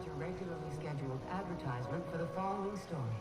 Your regularly scheduled advertisement for the following story.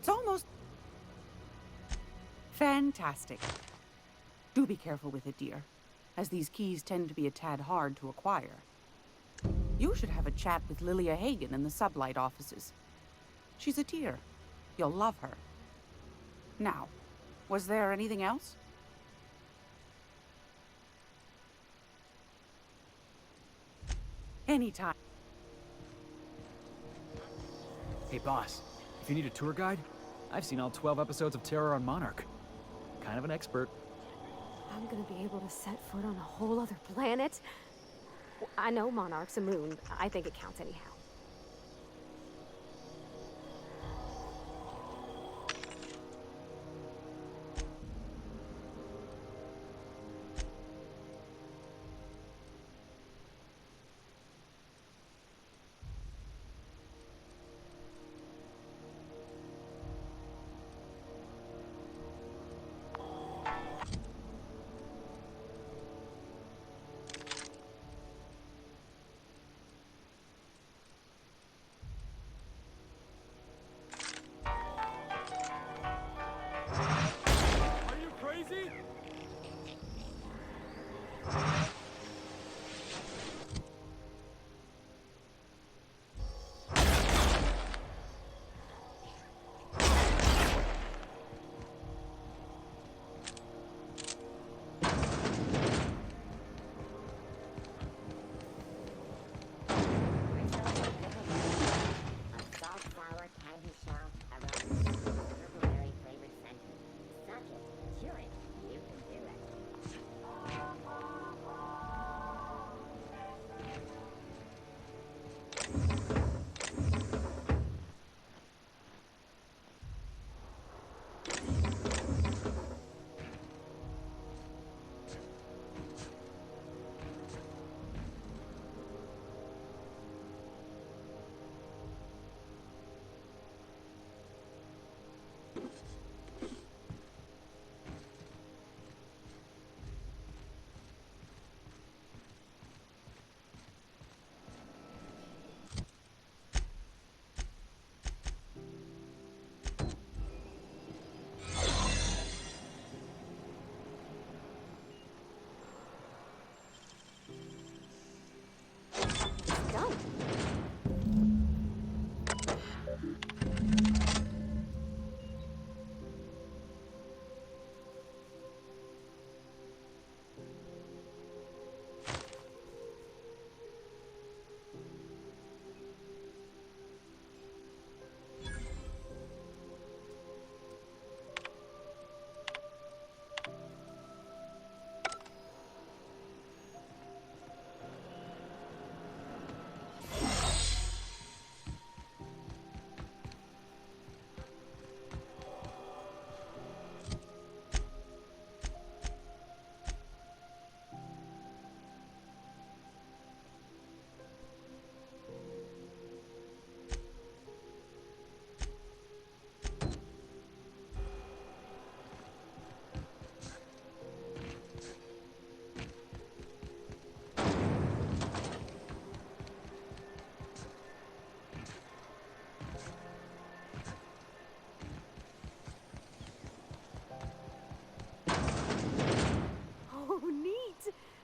It's almost... fantastic. Do be careful with it, dear, as these keys tend to be a tad hard to acquire. You should have a chat with Lilia Hagen in the Sublight offices. She's a dear. You'll love her. Now, was there anything else? Anytime. Hey boss, if you need a tour guide, I've seen all 12 episodes of Terror on Monarch. Kind of an expert. I'm gonna be able to set foot on a whole other planet? I know Monarch's a moon. I think it counts anyhow.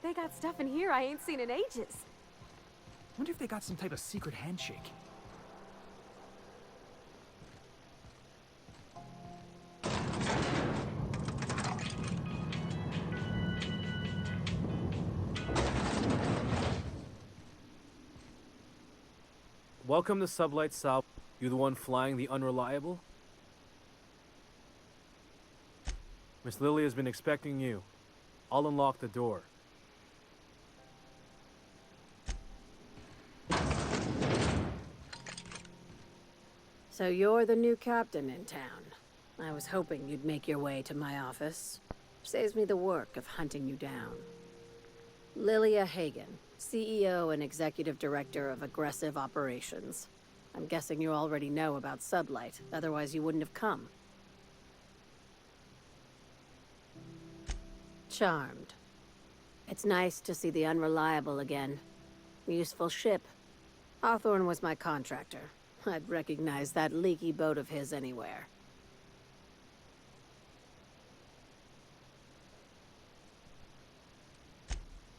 They got stuff in here I ain't seen in ages. Wonder if they got some type of secret handshake. Welcome to Sublight South. You the one flying the Unreliable? Miss Lily has been expecting you. I'll unlock the door. So you're the new captain in town. I was hoping you'd make your way to my office. Saves me the work of hunting you down. Lilia Hagen, CEO and Executive Director of Aggressive Operations. I'm guessing you already know about Sublight, otherwise you wouldn't have come. Charmed. It's nice to see the Unreliable again. Useful ship. Hawthorne was my contractor. I'd recognize that leaky boat of his anywhere.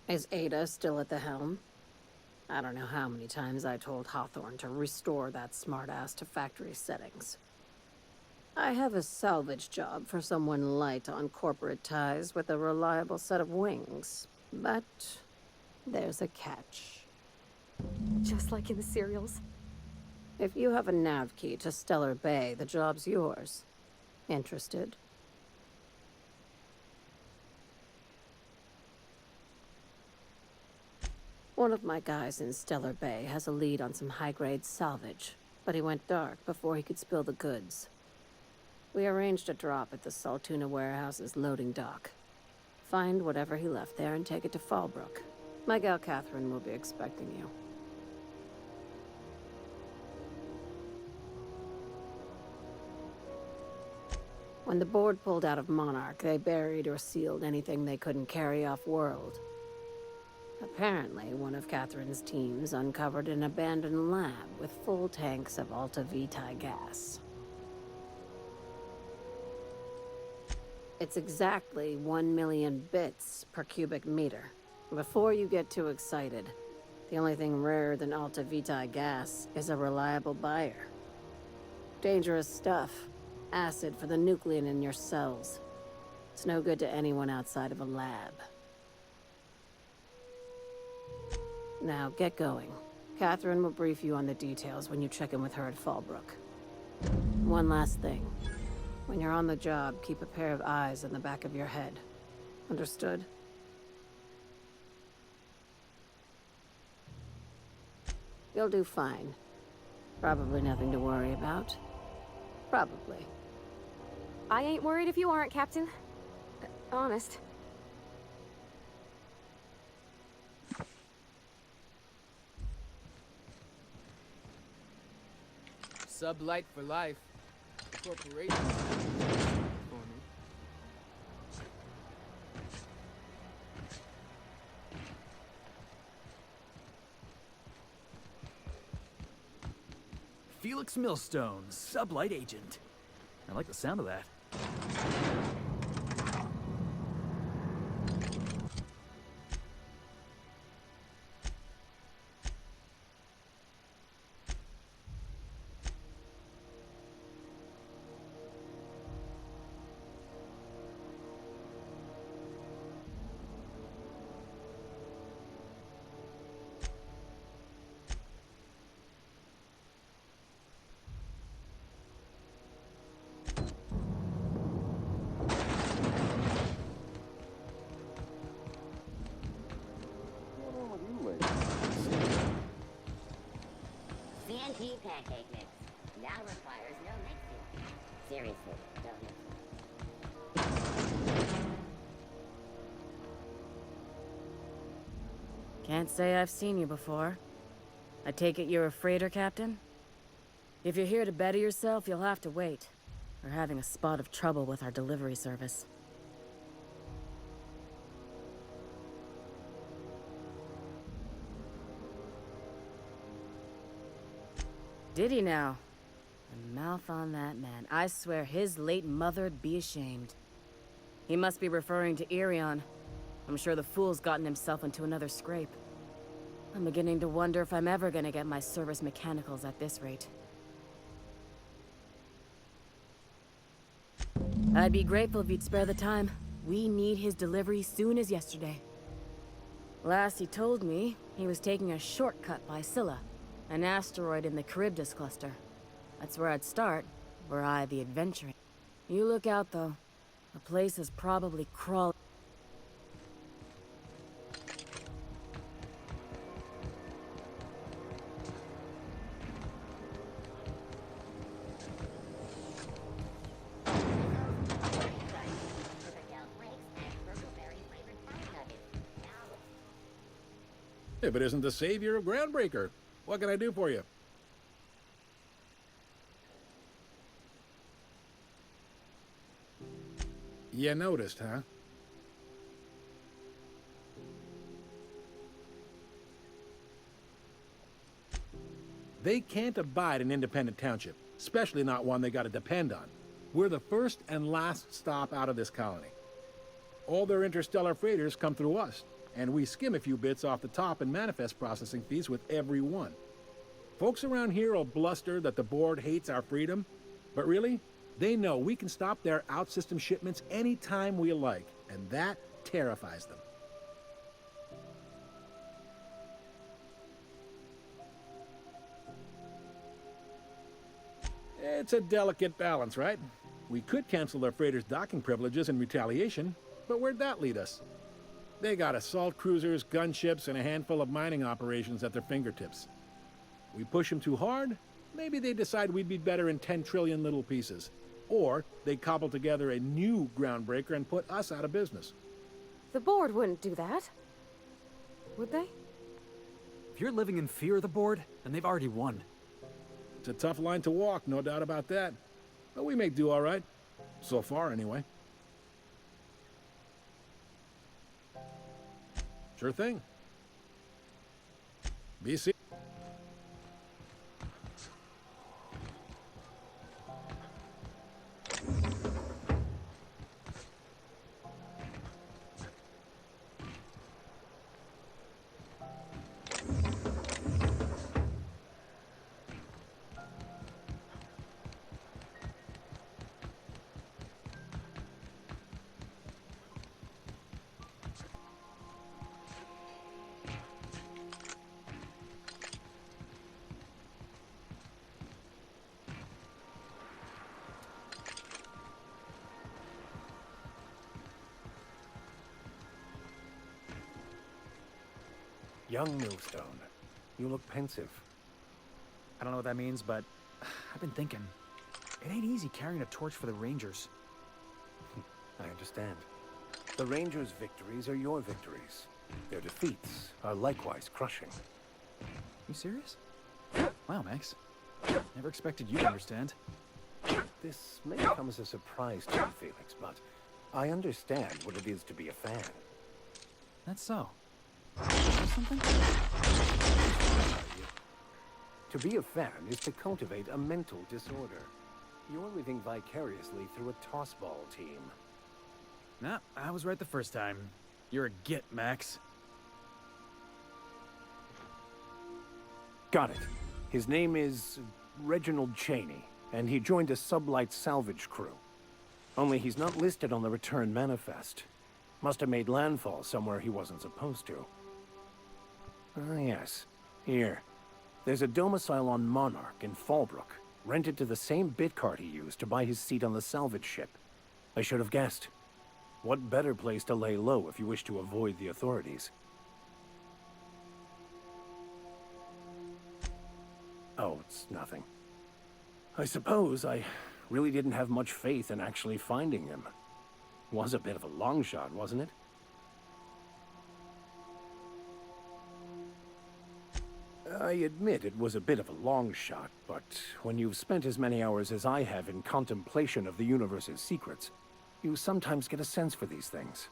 Is Ada still at the helm? I don't know how many times I told Hawthorne to restore that smartass to factory settings. I have a salvage job for someone light on corporate ties with a reliable set of wings. But there's a catch. Just like in the serials. If you have a nav key to Stellar Bay, the job's yours. Interested? One of my guys in Stellar Bay has a lead on some high-grade salvage, but he went dark before he could spill the goods. We arranged a drop at the Saltuna warehouse's loading dock. Find whatever he left there and take it to Fallbrook. My gal Catherine will be expecting you. When the board pulled out of Monarch, they buried or sealed anything they couldn't carry off-world. Apparently, one of Catherine's teams uncovered an abandoned lab with full tanks of Alta Vitae gas. It's exactly 1 million bits per cubic meter. Before you get too excited, the only thing rarer than Alta Vitae gas is a reliable buyer. Dangerous stuff. Acid for the nuclein in your cells. It's no good to anyone outside of a lab. Now, get going. Catherine will brief you on the details when you check in with her at Fallbrook. One last thing. When you're on the job, keep a pair of eyes in the back of your head. Understood? You'll do fine. Probably nothing to worry about. Probably. I ain't worried if you aren't, Captain. Honest. Sublight for life. Corporation. For me. Felix Millstone, Sublight Agent. I like the sound of that. CNT pancake mix. Now requires no mixing. Seriously, don't mix it. Can't say I've seen you before. I take it you're a freighter captain? If you're here to better yourself, you'll have to wait. We're having a spot of trouble with our delivery service. Did he now? The mouth on that man. I swear his late mother'd be ashamed. He must be referring to Irion. I'm sure the fool's gotten himself into another scrape. I'm beginning to wonder if I'm ever gonna get my service mechanicals at this rate. I'd be grateful if you'd spare the time. We need his delivery soon as yesterday. Last he told me, he was taking a shortcut by Scylla, an asteroid in the Charybdis cluster. That's where I'd start, were I the adventurer. You look out, though. The place is probably crawling. If it isn't the savior of Groundbreaker, what can I do for you? You noticed, huh? They can't abide an independent township, especially not one they gotta depend on. We're the first and last stop out of this colony. All their interstellar freighters come through us, and we skim a few bits off the top in manifest processing fees with every one. Folks around here will bluster that the board hates our freedom, but really, they know we can stop their out-system shipments anytime we like, and that terrifies them. It's a delicate balance, right? We could cancel their freighters' docking privileges in retaliation, but where'd that lead us? They got assault cruisers, gunships, and a handful of mining operations at their fingertips. We push them too hard, maybe they decide we'd be better in 10 trillion little pieces. Or they cobble together a new Groundbreaker and put us out of business. The board wouldn't do that. Would they? If you're living in fear of the board, then they've already won. It's a tough line to walk, no doubt about that. But we may do all right. So far, anyway. Sure thing. Be seeing. Young Millstone, you look pensive. I don't know what that means, but I've been thinking. It ain't easy carrying a torch for the Rangers. I understand. The Rangers' victories are your victories. Their defeats are likewise crushing. You serious? Wow, Max. Never expected you to understand. This may come as a surprise to you, Felix, but I understand what it is to be a fan. That's so. Is there something? To be a fan is to cultivate a mental disorder. You're living vicariously through a tossball team. Nah, I was right the first time. You're a git, Max. Got it. His name is Reginald Cheney, and he joined a sublight salvage crew. Only he's not listed on the return manifest. Must have made landfall somewhere he wasn't supposed to. Ah, yes. Here. There's a domicile on Monarch in Fallbrook, rented to the same bit card he used to buy his seat on the salvage ship. I should have guessed. What better place to lay low if you wish to avoid the authorities? Oh, it's nothing. I suppose I really didn't have much faith in actually finding him. Was a bit of a long shot, wasn't it? I admit it was a bit of a long shot, but when you've spent as many hours as I have in contemplation of the universe's secrets, you sometimes get a sense for these things.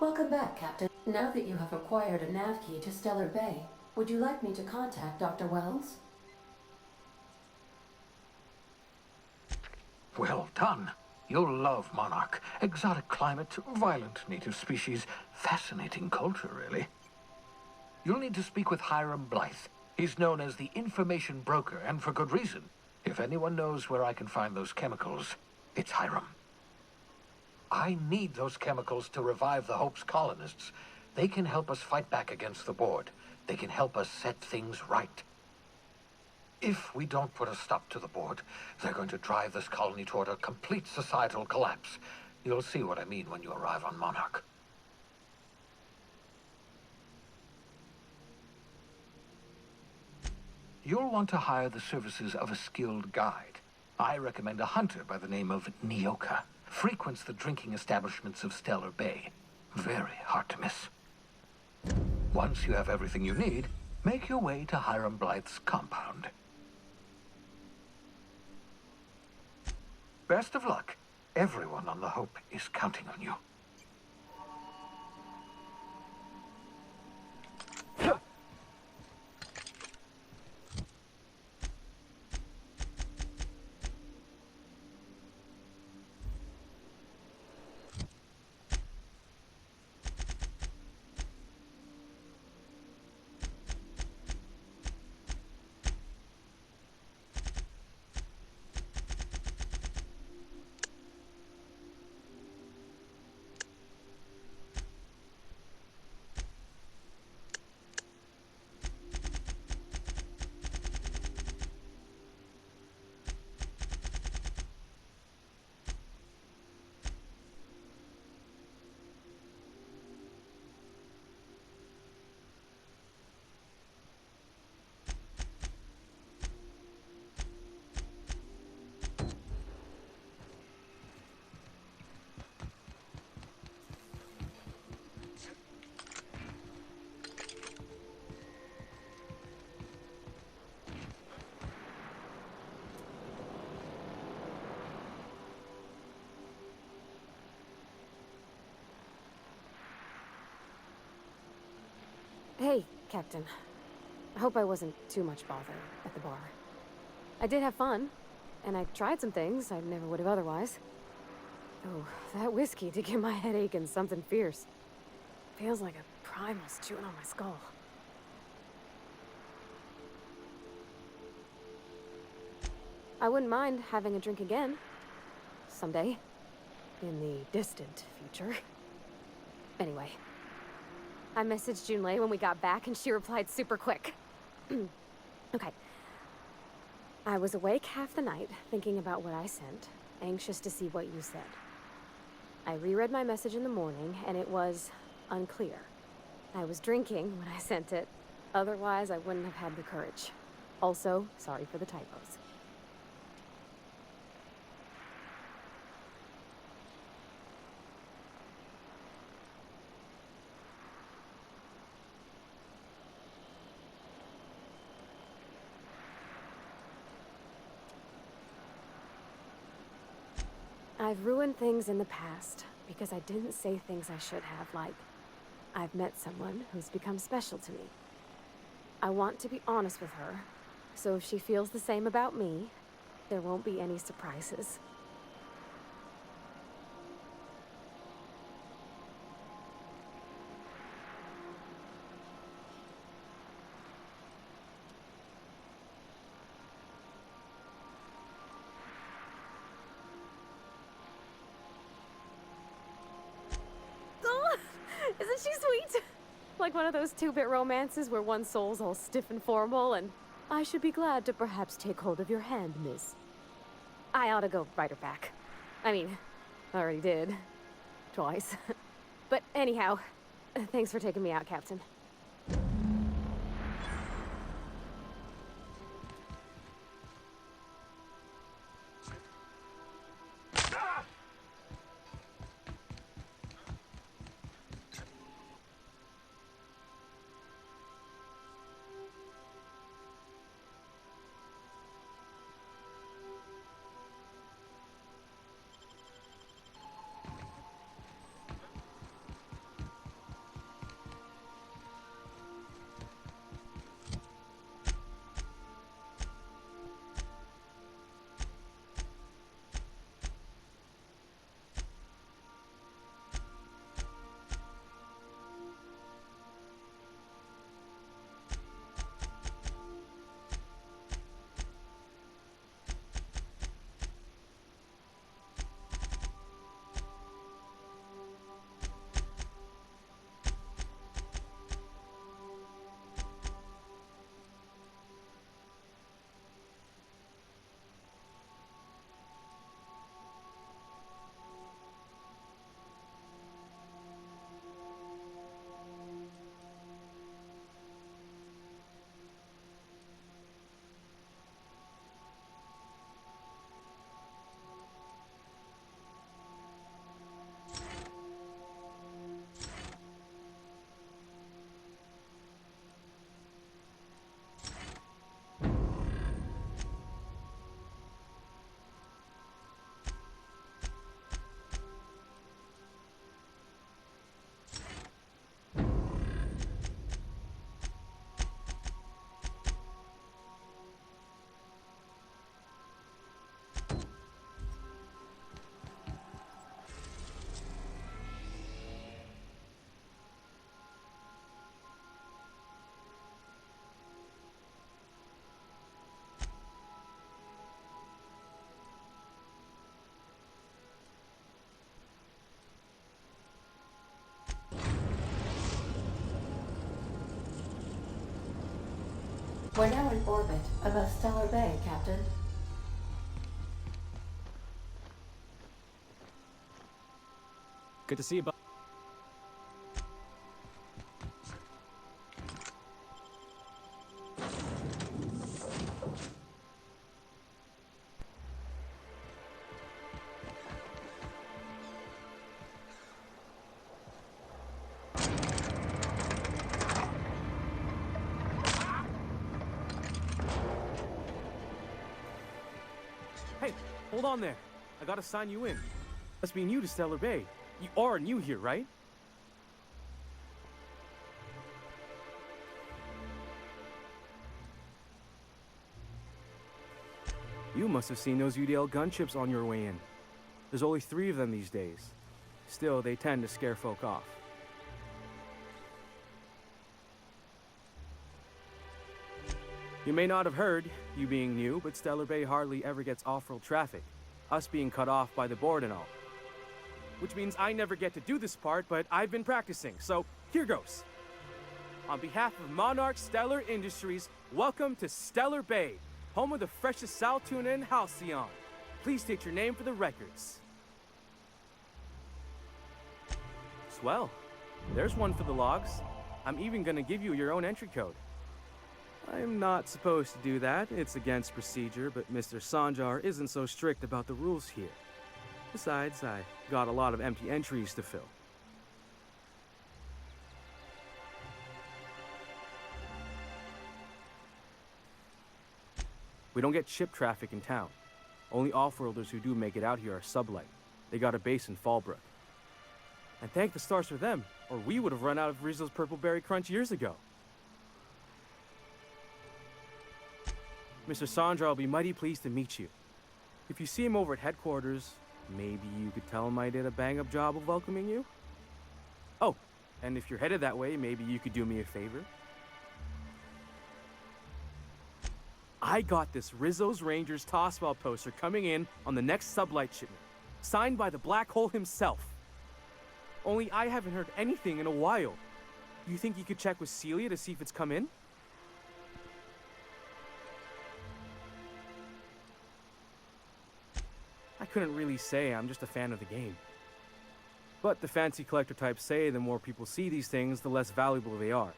Welcome back, Captain. Now that you have acquired a nav key to Stellar Bay, would you like me to contact Dr. Wells? Well done. You'll love Monarch. Exotic climate, violent native species, fascinating culture, really. You'll need to speak with Hiram Blythe. He's known as the information broker, and for good reason. If anyone knows where I can find those chemicals, it's Hiram. I need those chemicals to revive the Hope's colonists. They can help us fight back against the Board. They can help us set things right. If we don't put a stop to the Board, they're going to drive this colony toward a complete societal collapse. You'll see what I mean when you arrive on Monarch. You'll want to hire the services of a skilled guide. I recommend a hunter by the name of Nyoka. Frequents the drinking establishments of Stellar Bay. Very hard to miss. Once you have everything you need, make your way to Hiram Blythe's compound. Best of luck. Everyone on the Hope is counting on you. Hey, Captain. I hope I wasn't too much bother at the bar. I did have fun, and I tried some things I never would have otherwise. Oh, that whiskey did give my head aching something fierce. Feels like a primal's chewing on my skull. I wouldn't mind having a drink again. Someday. In the distant future. Anyway. I messaged Junlei when we got back, and she replied super quick. Okay. I was awake half the night, thinking about what I sent, anxious to see what you said. I reread my message in the morning, and it was unclear. I was drinking when I sent it. Otherwise, I wouldn't have had the courage. Also, sorry for the typos. I've ruined things in the past because I didn't say things I should have, like, I've met someone who's become special to me. I want to be honest with her, so if she feels the same about me, there won't be any surprises. Isn't she sweet? Like one of those two-bit romances where one soul's all stiff and formal and I should be glad to perhaps take hold of your hand, miss. I ought to go write her back. I mean, I already did. Twice. But anyhow, thanks for taking me out, Captain. We're now in orbit above Stellar Bay, Captain. Good to see you, bud. Hey, hold on there. I gotta sign you in. Must be new to Stellar Bay. You are new here, right? You must have seen those UDL gunships on your way in. There's only 3 of them these days. Still, they tend to scare folk off. You may not have heard, you being new, but Stellar Bay hardly ever gets off-road traffic, us being cut off by the board and all. Which means I never get to do this part, but I've been practicing, so here goes. On behalf of Monarch Stellar Industries, welcome to Stellar Bay, home of the freshest sal tuna in Halcyon. Please state your name for the records. Swell. There's one for the logs. I'm even gonna give you your own entry code. I'm not supposed to do that. It's against procedure, but Mr. Sanjar isn't so strict about the rules here. Besides, I got a lot of empty entries to fill. We don't get ship traffic in town. Only off-worlders who do make it out here are Sublight. They got a base in Fallbrook. And thank the stars for them, or we would have run out of Rizzo's Purple Berry Crunch years ago. Mr. Sandra will be mighty pleased to meet you. If you see him over at headquarters, maybe you could tell him I did a bang-up job of welcoming you? Oh, and if you're headed that way, maybe you could do me a favor? I got this Rizzo's Rangers Tossball poster coming in on the next Sublight shipment, signed by the Black Hole himself. Only I haven't heard anything in a while. You think you could check with Celia to see if it's come in? I couldn't really say, I'm just a fan of the game. But the fancy collector types say the more people see these things, the less valuable they are.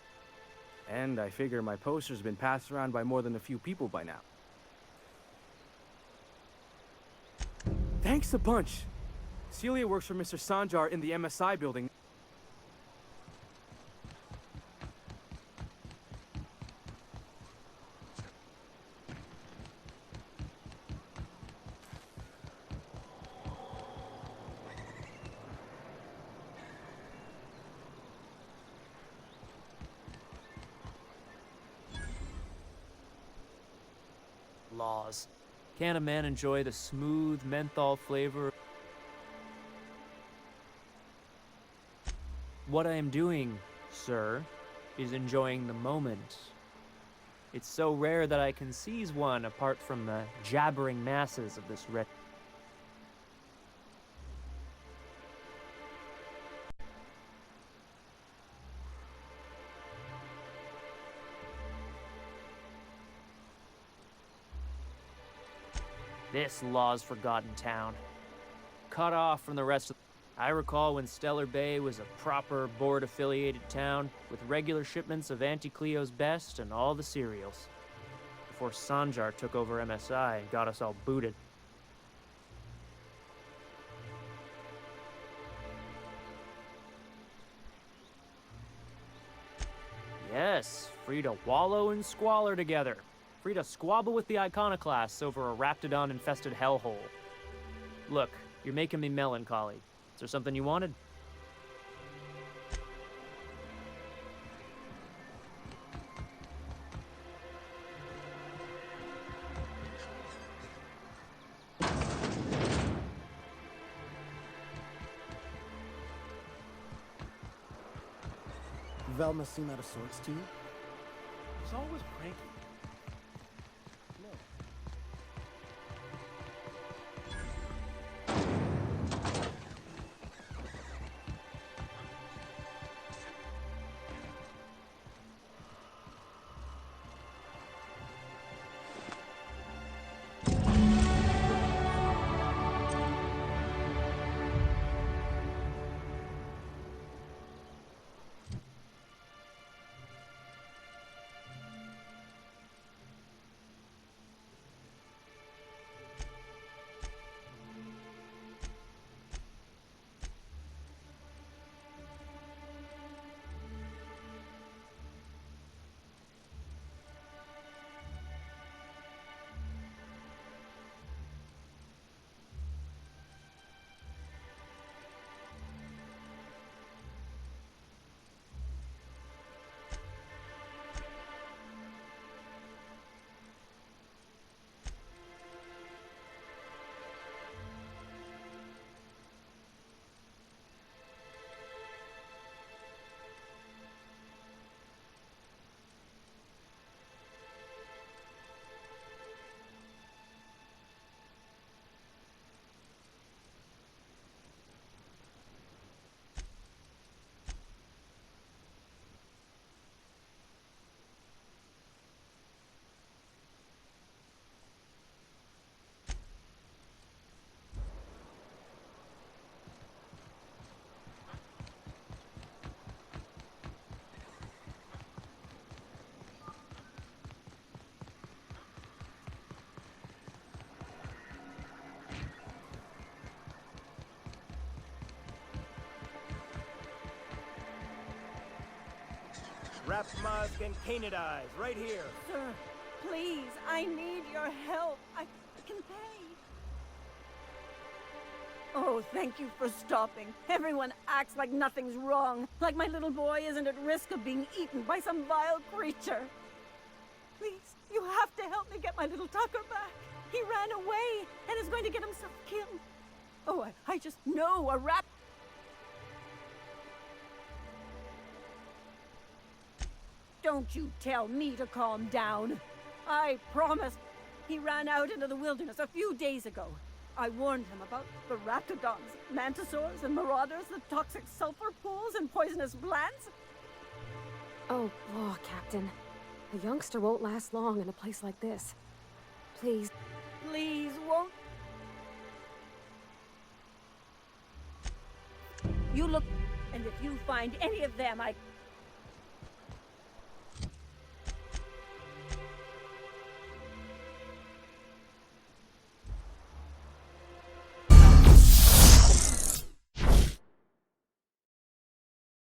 And I figure my poster's been passed around by more than a few people by now. Thanks a bunch! Celia works for Mr. Sanjar in the MSI building. Laws. Can a man enjoy the smooth menthol flavor? What I am doing, sir, is enjoying the moment. It's so rare that I can seize one apart from the jabbering masses of this red. This law's forgotten town. Cut off from the rest of... I recall when Stellar Bay was a proper board-affiliated town with regular shipments of Auntie Cleo's best and all the cereals. Before Sanjar took over MSI and got us all booted. Yes, free to wallow in squalor together. Free to squabble with the iconoclasts over a raptidon-infested hellhole. Look, you're making me melancholy. Is there something you wanted? Velma seem out of sorts to you? He's always cranky. Rap Musk and Canadize, right here. Sir, please, I need your help. I can pay. Oh, thank you for stopping. Everyone acts like nothing's wrong, like my little boy isn't at risk of being eaten by some vile creature. Please, you have to help me get my little Tucker back. He ran away and is going to get himself killed. Oh, I just know a rap... Don't you tell me to calm down. I promise. He ran out into the wilderness a few days ago. I warned him about the ratodons, mantisaurs, and marauders, the toxic sulfur pools, and poisonous plants. Oh, law, Captain. A youngster won't last long in a place like this. Please. Please, won't... You look... And if you find any of them, I